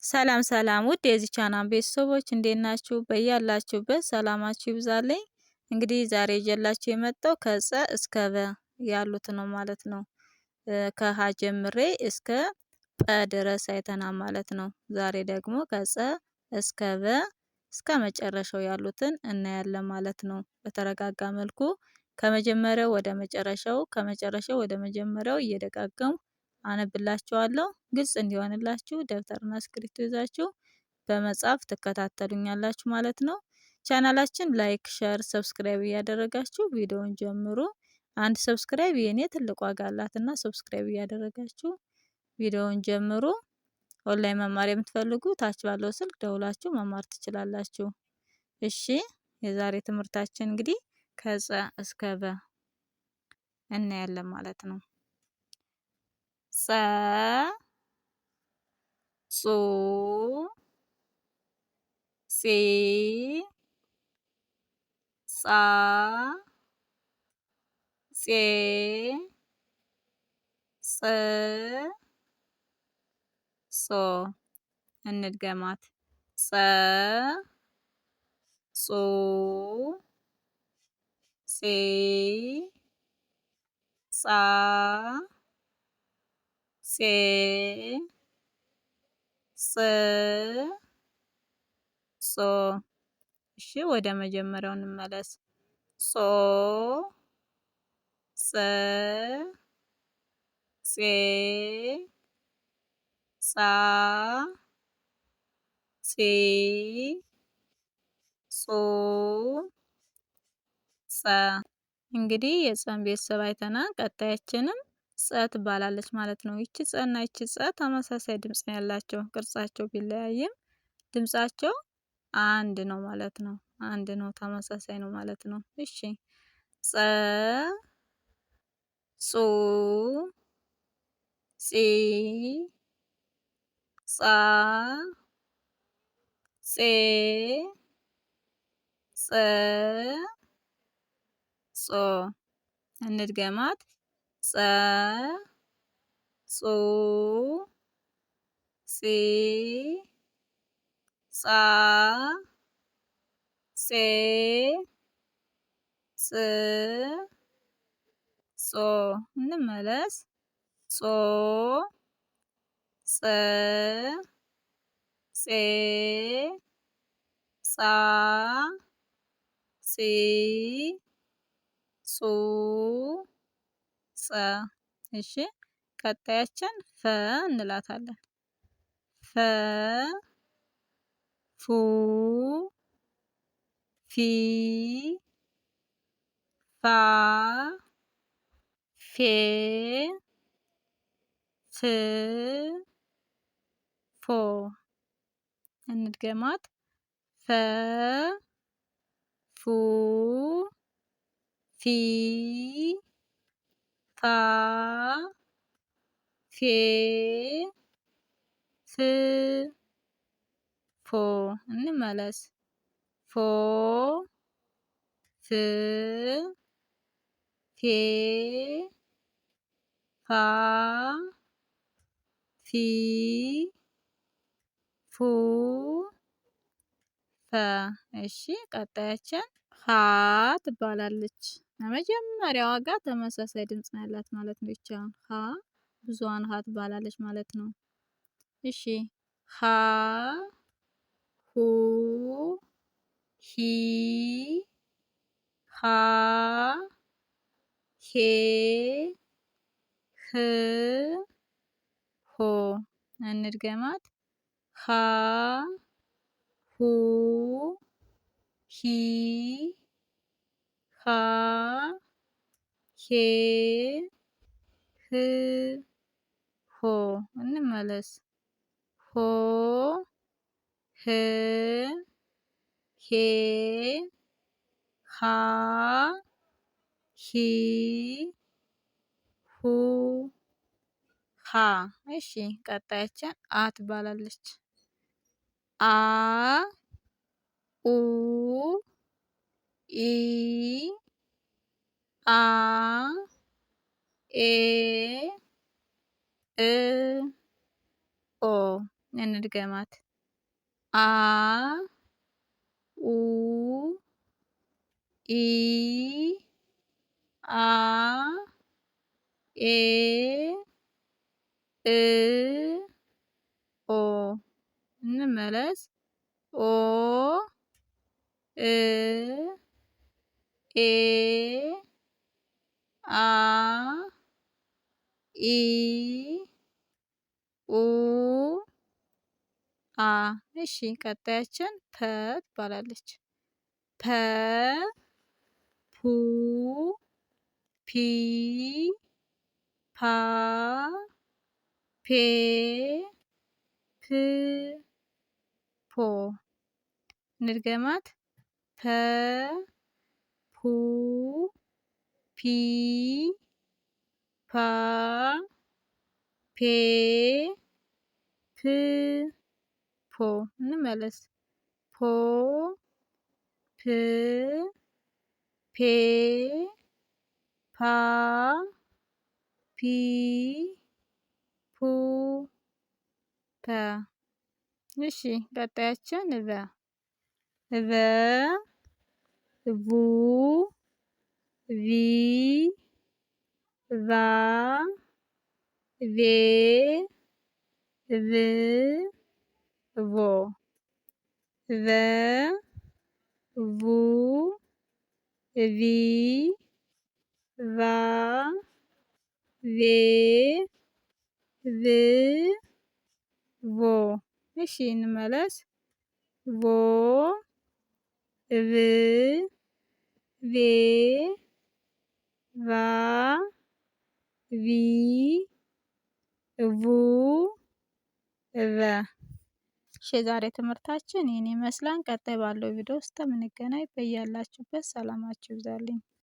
ሰላም ሰላም ውድ የዚህ ቻናል ቤተሰቦች እንዴት ናችሁ? በያላችሁበት ሰላማችሁ ይብዛልኝ። እንግዲህ ዛሬ ይዤላችሁ የመጣው ከጸ እስከ በ ያሉት ነው ማለት ነው። ከሀ ጀምሬ እስከ ጰ ድረስ አይተናል ማለት ነው። ዛሬ ደግሞ ከጸ እስከ በ እስከ መጨረሻው ያሉትን እናያለን ማለት ነው። በተረጋጋ መልኩ ከመጀመሪያው ወደ መጨረሻው ከመጨረሻው ወደ መጀመሪያው እየደጋገሙ አነብላችኋለሁ። ግልጽ እንዲሆንላችሁ ደብተርና እስክሪብቶ ይዛችሁ በመጻፍ ትከታተሉኛላችሁ ማለት ነው። ቻናላችን ላይክ፣ ሸር፣ ሰብስክራይብ እያደረጋችሁ ቪዲዮውን ጀምሩ። አንድ ሰብስክራይብ የኔ ትልቅ ዋጋ አላትና ሰብስክራይብ እያደረጋችሁ ቪዲዮውን ጀምሩ። ኦንላይን መማር የምትፈልጉ ታች ባለው ስልክ ደውላችሁ መማር ትችላላችሁ። እሺ፣ የዛሬ ትምህርታችን እንግዲህ ከጸ እስከ በ እናያለን ማለት ነው። ጸ ጹ ጺ ጻ ጼ ጽ ጾ እንድገማት ጸ ጹ ጺ ጻ ጼ ጽ ጾ። እሺ ወደ መጀመሪያው እንመለስ። ጾ ጸ ጼ ጻ ጺ ጾ ጸ። እንግዲህ የጸን ቤተሰብ አይተናል። ቀጣያችንም ጸ ትባላለች ማለት ነው። ይቺ ጸ እና ይቺ ጸ ተመሳሳይ ድምጽ ነው ያላቸው። ቅርጻቸው ቢለያይም ድምጻቸው አንድ ነው ማለት ነው። አንድ ነው፣ ተመሳሳይ ነው ማለት ነው። እሺ ጸ ጹ ጺ ጻ ጼ ጽ ጾ እንድገማት ጸ ጹ ጺ ጻ ጼ ጽ ጾ። እንመለስ። ጾ ጸ ጼ ጻ ጺ ጹ ጸ። እሺ ቀጣያችን ፈ እንላታለን። ፈ ፉ ፊ ፋ ፌ ፍ ፎ እንድገማት ፈ ፉ ፊ ፋ ፌ ፍ ፎ። እንመለስ። ፎ ፍ ፌ ፋ ፊ ፉ ፈ። እሺ ቀጣያችን ሀ ትባላለች። መጀመሪያዋ ጋር ተመሳሳይ ድምጽ ነው ያላት ማለት ነው። ይቺ ሀ ብዙሃን ሀ ትባላለች ማለት ነው። እሺ ሀ ሁ ሂ ሃ ሄ ህ ሆ እንድገማት ሃ ሁ ሂ ሃ ሄ ህ ሆ። እንመለስ። ሆ ህ ሄ ሃ ሂ ሁ ሃ። እሺ ቀጣያችን አ ትባላለች። አ ኡ ኢ አ ኤ እ ኦ እንድገማት አ ኡ ኢ አ ኤ እ ኦ እንመለስ ኦ እ ኤ አ ኢ ኡ አ። እሺ ቀጣያችን ፐ ትባላለች። ፐ ፑ ፒ ፓ ፔ ፕ ፖ እንድገማት ፐ ፑ ፒ ፓ ፔ ፕ ፖ እንመለስ ፖ ፕ ፔ ፓ ፒ ፑ ፐ። እሺ ቀጣያችን ቨ ቨ ቡ ቪ ቫ ቬ ቭ ቮ ቨ ቡ ቪ ቫ ቬ ቭ ቮ። እሺ እንመለስ ቮ ቭ ቬ ቫ ቪ ቡ ቨ። እሺ የዛሬ ትምህርታችን ይህን ይመስላል። ቀጣይ ባለው ቪዲዮ ውስጥ የምንገናኝ በያላችሁበት ሰላማችሁ ይብዛልኝ።